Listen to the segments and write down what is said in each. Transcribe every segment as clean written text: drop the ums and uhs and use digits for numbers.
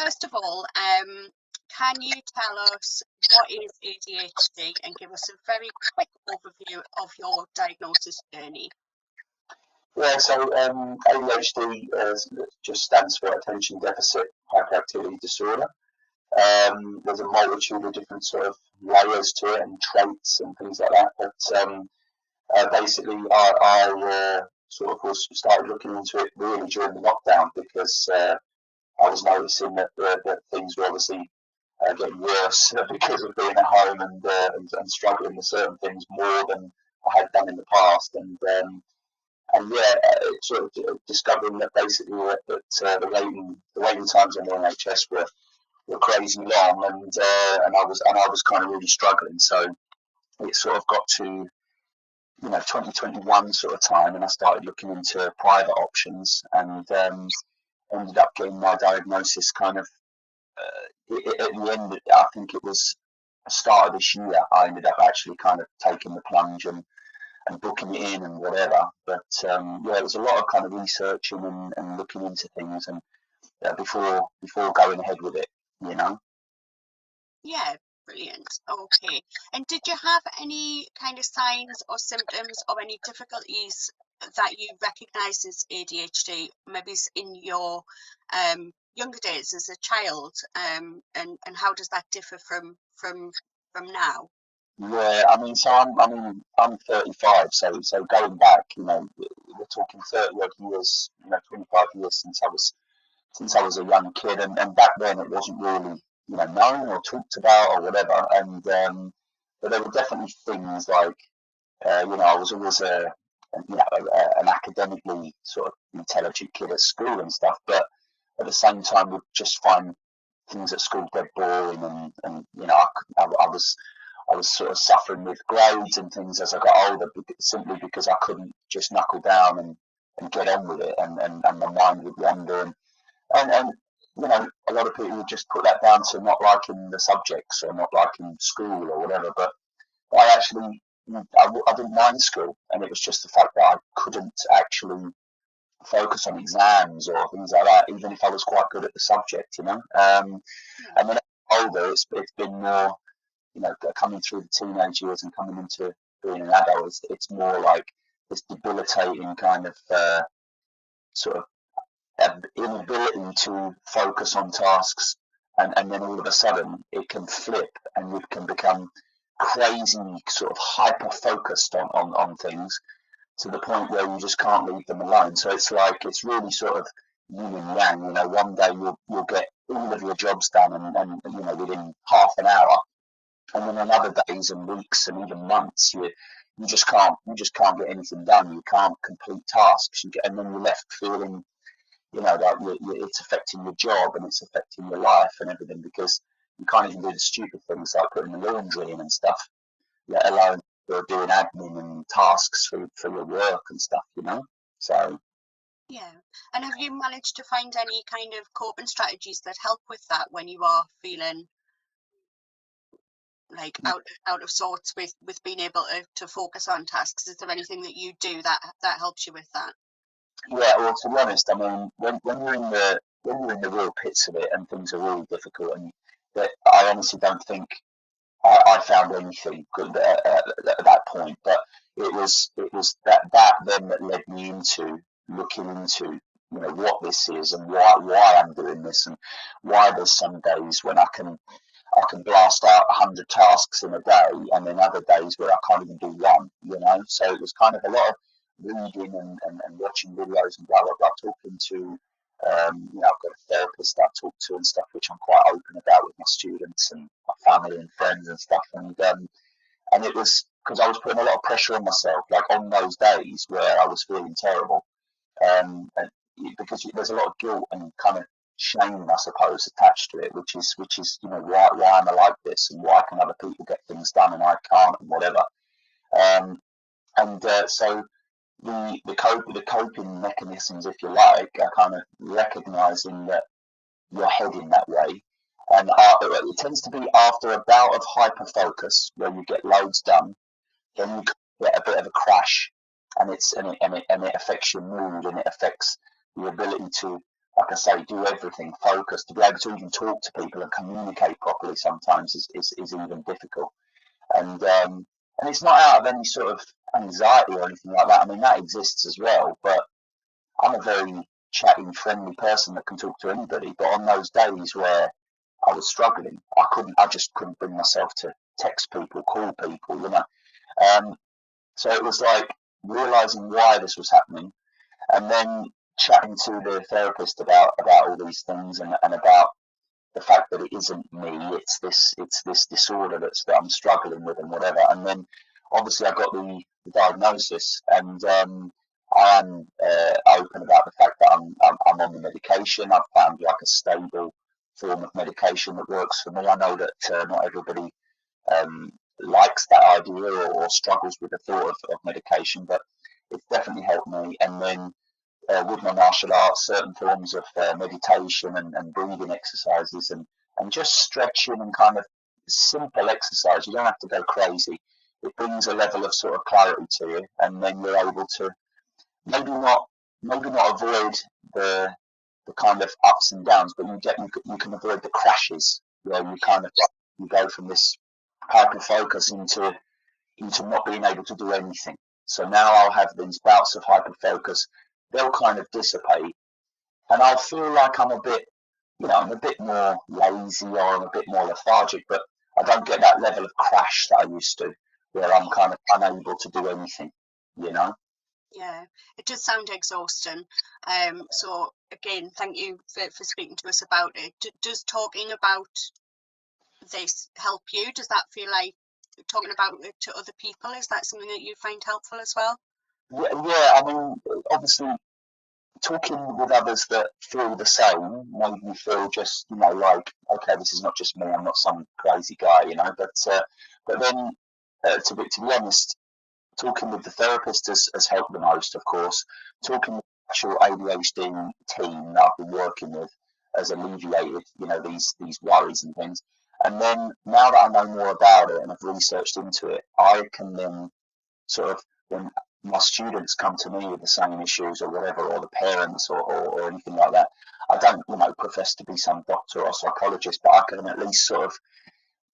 first of all, can you tell us what is ADHD and give us a very quick overview of your diagnosis journey? Yeah, so ADHD just stands for Attention Deficit Hyperactivity Disorder. There's a multitude of different sort of layers to it and traits and things like that. But basically, I sort of started looking into it really during the lockdown because I was noticing that things were obviously getting worse because of being at home and struggling with certain things more than I had done in the past. And yeah, sort of discovering that basically that the waiting times on the NHS were crazy long, and I was kind of really struggling. So it sort of got to 2021 sort of time, and I started looking into private options, and ended up getting my diagnosis kind of at the end. I think it was the start of this year. I ended up actually kind of taking the plunge and booking it in and whatever. But yeah, it was a lot of kind of researching and looking into things and before going ahead with it, you know. Yeah, brilliant. Okay. And did you have any kind of signs or symptoms or any difficulties that you recognise as ADHD, maybe in your younger days as a child, and how does that differ from now? Yeah, I mean, so I'm 35, so going back, we're talking 30 odd years, 25 years since I was a young kid, and back then it wasn't really, known or talked about or whatever, and but there were definitely things like, I was always an academically sort of intelligent kid at school and stuff, but at the same time would just find things at school dead boring, and I was sort of suffering with grades and things as I got older, simply because I couldn't just knuckle down and get on with it, and my mind would wander, and a lot of people would just put that down to not liking the subjects or not liking school or whatever, but I actually, I didn't mind school, and it was just the fact that I couldn't actually focus on exams or things like that, even if I was quite good at the subject, and when I'm older, it's been more, coming through the teenage years and coming into being an adult, it's more like this debilitating kind of sort of inability to focus on tasks, and then all of a sudden it can flip and you can become crazy, sort of hyper focused on things to the point where you just can't leave them alone. So it's really sort of yin and yang. One day you'll get all of your jobs done and within half an hour, and then on other days and weeks and even months you just can't get anything done. You can't complete tasks, and then you're left feeling like it's affecting your job and it's affecting your life and everything, because you can't even do the stupid things like putting the laundry in and stuff, let alone doing admin and tasks for your work and stuff, So yeah. And have you managed to find any kind of coping strategies that help with that when you are feeling like out of sorts with being able to focus on tasks? Is there anything that you do that helps you with that? Yeah, well, to be honest, I mean, when you're in the real pits of it and things are really difficult, and that I honestly don't think I found anything good at that point. But it was that then that led me into looking into what this is and why I'm doing this, and why there's some days when I can blast out 100 tasks in a day, and then other days where I can't even do one. So it was kind of a lot of reading and watching videos and blah blah blah, talking to I've got a therapist that I talk to and stuff, which I'm quite open about with my students and my family and friends and stuff, and it was because I was putting a lot of pressure on myself, like on those days where I was feeling terrible, and because there's a lot of guilt and kind of shame, I suppose, attached to it, which is why am I like this, and why can other people get things done and I can't, and whatever, so the coping mechanisms, if you like, are kind of recognizing that you're heading that way, and it tends to be after a bout of hyper focus where you get loads done, then you get a bit of a crash, and it affects your mood, and it affects your ability to like I say, do everything, focus, to be able to even talk to people and communicate properly sometimes is even difficult. And it's not out of any sort of anxiety or anything like that. I mean, that exists as well, but I'm a very chatty, friendly person that can talk to anybody. But on those days where I was struggling, I just couldn't bring myself to text people, call people, you know. Um, so it was like realizing why this was happening, and then chatting to the therapist about all these things, and about the fact that it isn't me, it's this disorder that I'm struggling with and whatever. And then obviously I got the diagnosis, and I'm open about the fact that I'm on the medication. I've found like a stable form of medication that works for me. I know that not everybody um, likes that idea, or struggles with the thought of medication, but it's definitely helped me. And then with my martial arts, certain forms of meditation and breathing exercises, and just stretching and kind of simple exercise. You don't have to go crazy. It brings a level of sort of clarity to you, and then you're able to maybe not avoid the kind of ups and downs, but you can avoid the crashes where you kind of you go from this hyper focus into not being able to do anything. So now I'll have these bouts of hyper focus. They'll kind of dissipate, and I'll feel like I'm a bit more lazy, or I'm a bit more lethargic, but I don't get that level of crash that I used to, where I'm kind of unable to do anything, you know? Yeah, it does sound exhausting. So again, thank you for speaking to us about it. Does talking about this help you? Does that feel like talking about it to other people? Is that something that you find helpful as well? Yeah, I mean, obviously, talking with others that feel the same made me feel just, like, okay, this is not just me. I'm not some crazy guy, But then, to be honest, talking with the therapist has helped the most, of course. Talking with the actual ADHD team that I've been working with has alleviated, these worries and things. And then now that I know more about it and I've researched into it, I can then sort of, when my students come to me with the same issues or whatever, or the parents, or anything like that, I don't, profess to be some doctor or psychologist, but I can at least sort of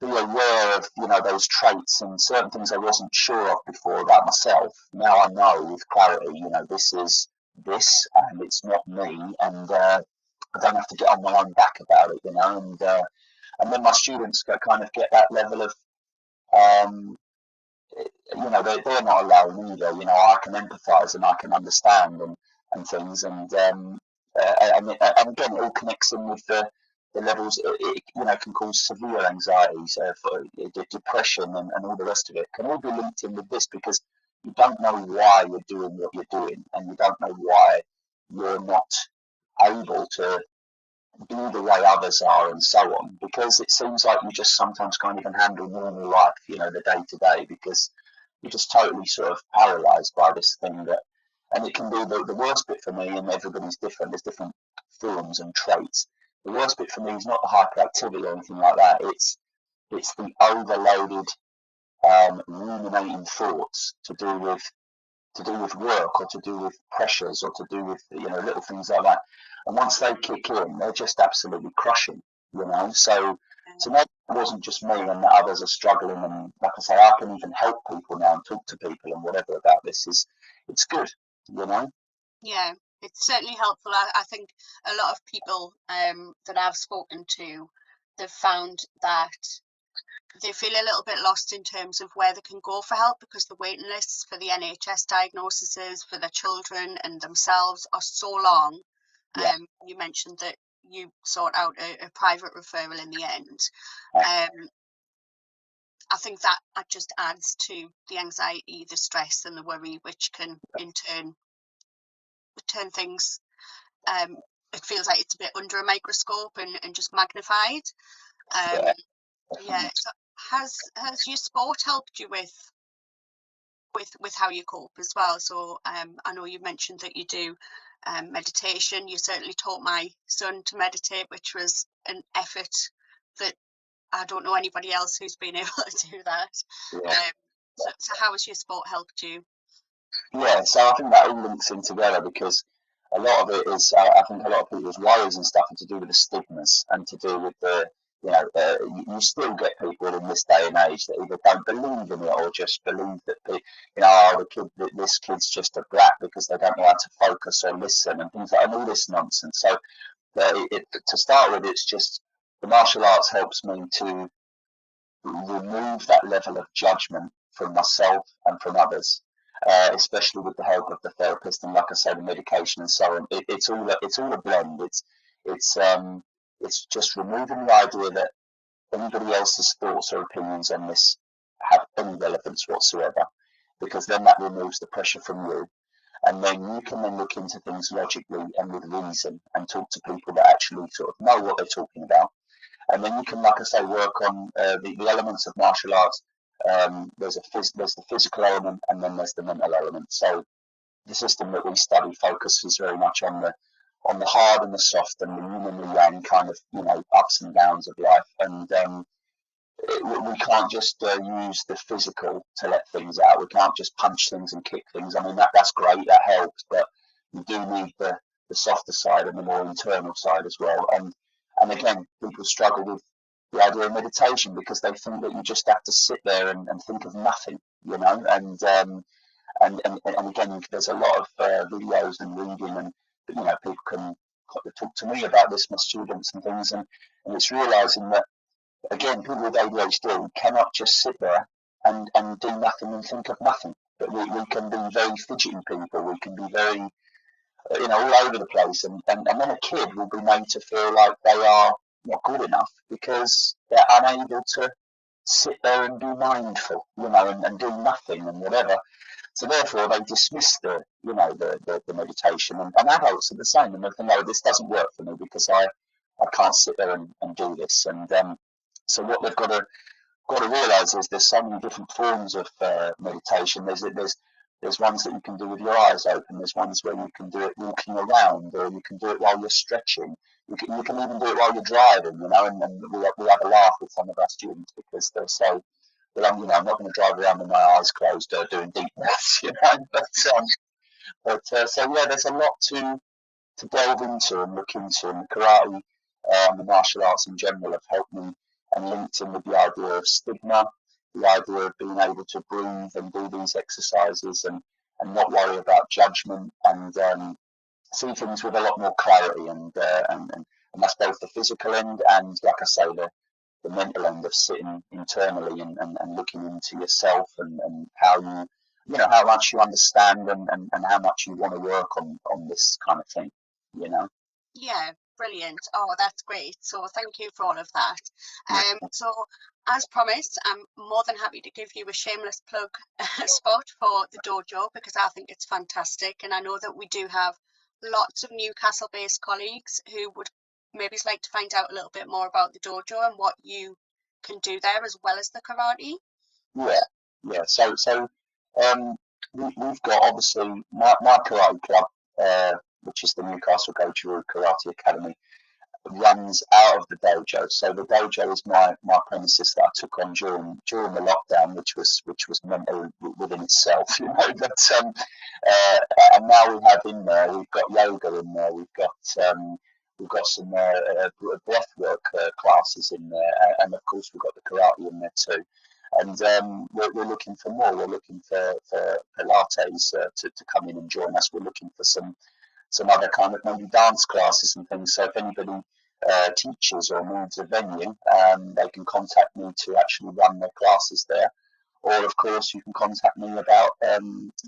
be aware of, those traits and certain things I wasn't sure of before about myself. Now I know with clarity, this is this, and it's not me, and I don't have to get on my own back about it, and then my students kind of get that level of, um, they're not alone either. I can empathise and I can understand, and things, and again, it all connects in with the levels. It can cause severe anxieties, for depression, and all the rest of it can all be linked in with this, because you don't know why you're doing what you're doing, and you don't know why you're not able to be the way others are, and so on, because it seems like you just sometimes can't even handle normal life, the day to day, because you're just totally sort of paralyzed by this thing. And it can be the worst bit for me, and everybody's different, there's different forms and traits. The worst bit for me is not the hyperactivity or anything like that, it's the overloaded, ruminating thoughts to do with work, or to do with pressures, or to do with little things like that. And once they kick in, they're just absolutely crushing. So now it wasn't just me, and that others are struggling. And like I say, I can even help people now and talk to people and whatever about this. It's good, you know. Yeah, it's certainly helpful. I think a lot of people that I've spoken to, they've found that they feel a little bit lost in terms of where they can go for help, because the waiting lists for the NHS diagnoses for their children and themselves are so long. Yeah. You mentioned that you sort out a private referral in the end. I think that just adds to the anxiety, the stress, and the worry, which can in turn things. It feels like it's a bit under a microscope and just magnified. Um, yeah. So has your sport helped you with how you cope as well? So I know you mentioned that you do meditation. You certainly taught my son to meditate, which was an effort that I don't know anybody else who's been able to do that. Yeah. So how has your sport helped you? Yeah, so I think that all links in together, because a lot of it is, I think a lot of people's worries and stuff are to do with the stigmas and to do with the, you still get people in this day and age that either don't believe in it or just believe that oh, this kid's just a brat because they don't know how to focus or listen and things like and all this nonsense. So to start with, it's just the martial arts helps me to remove that level of judgment from myself and from others, especially with the help of the therapist and, like I say, the medication and so on. It's all a blend. It's just removing the idea that anybody else's thoughts or opinions on this have any relevance whatsoever, because then that removes the pressure from you. And then you can then look into things logically and with reason and talk to people that actually sort of know what they're talking about. And then you can, like I say, work on the elements of martial arts. There's the physical element, and then there's the mental element. So the system that we study focuses very much on the hard and the soft and the yin and the yang kind of ups and downs of life. And we can't just use the physical to let things out. We can't just punch things and kick things. I mean that's great, that helps, but you do need the softer side and the more internal side as well. And again, people struggle with the idea of meditation because they think that you just have to sit there and think of nothing, and again, there's a lot of videos and reading, and people can talk to me about this, my students and things, and it's realizing that again, people with ADHD cannot just sit there and do nothing and think of nothing. But we can be very fidgety people. We can be very, all over the place. And then a kid will be made to feel like they are not good enough because they're unable to sit there and be mindful, and do nothing and whatever. So therefore, they dismiss the meditation. And adults are the same. And they think, no, this doesn't work for me because I can't sit there and do this. And so what they've got to realise is there's so many different forms of meditation. There's ones that you can do with your eyes open. There's ones where you can do it walking around, or you can do it while you're stretching. You can even do it while you're driving. And we have a laugh with some of our students because they'll say, "Well, I'm not going to drive around with my eyes closed doing deep breaths," But so yeah, there's a lot to delve into and look into. And karate and the martial arts in general have helped me and linked in with the idea of stigma, the idea of being able to breathe and do these exercises and not worry about judgment and see things with a lot more clarity. And that's both the physical end and, like I say, the mental end of sitting internally and looking into yourself and how how much you understand and how much you want to work on this kind of thing, Yeah, brilliant. Oh, that's great. So thank you for all of that. So as promised, I'm more than happy to give you a shameless plug spot for the dojo because I think it's fantastic. And I know that we do have lots of Newcastle-based colleagues who would maybe like to find out a little bit more about the dojo and what you can do there as well as the karate. Yeah. So we've got obviously my karate club, which is the Newcastle Goju-Ryu Karate Academy, runs out of the dojo. So the dojo is my premises that I took on during the lockdown, which was mental within itself, But and now we have in there, we've got yoga in there, we've got some breathwork classes in there, and of course we've got the karate in there too. And we're looking for more. We're looking for Pilates to come in and join us. We're looking for some other kind of maybe dance classes and things. So if anybody teaches or needs a venue, they can contact me to actually run their classes there. Or of course you can contact me about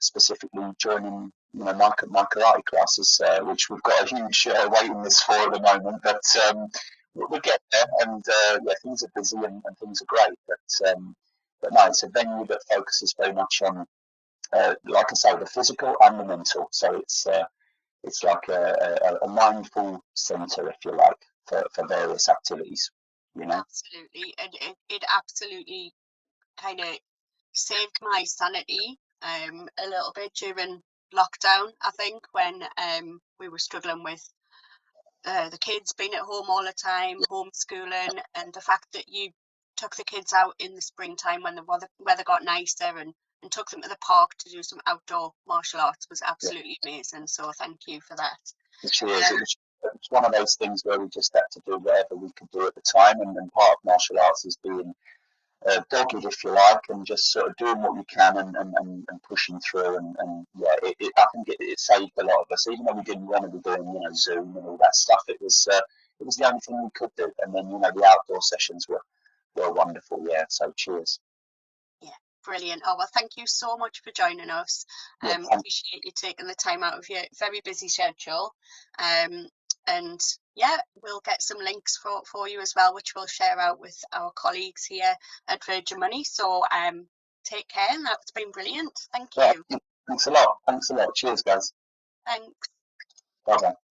specifically joining my karate classes, which we've got a huge waiting list for at the moment. But we'll get there, and yeah, things are busy and things are great. But no, it's a venue that focuses very much on, like I say, the physical and the mental. So it's like a mindful centre, if you like, for various activities, Absolutely. And it absolutely kind of saved my sanity a little bit during lockdown, I think, when we were struggling with the kids being at home all the time, homeschooling, and the fact that you took the kids out in the springtime when the weather got nicer and and took them to the park to do some outdoor martial arts was absolutely amazing. So thank you for that. Cheers. It was one of those things where we just had to do whatever we could do at the time, and part of martial arts is being dogged, if you like, and just sort of doing what you can and pushing through. And yeah, I think it saved a lot of us, even though we didn't want to be doing, you know, Zoom and all that stuff. It was the only thing we could do. And then, you know, the outdoor sessions were wonderful. Yeah. So cheers. Yeah, brilliant. Oh, well, thank you so much for joining us. Appreciate you taking the time out of your very busy schedule. And yeah, we'll get some links for you as well, which we'll share out with our colleagues here at Virgin Money. So take care, and that's been brilliant. Thank you. Yeah, thanks a lot. Thanks a lot. Cheers, guys. Thanks. Bye-bye.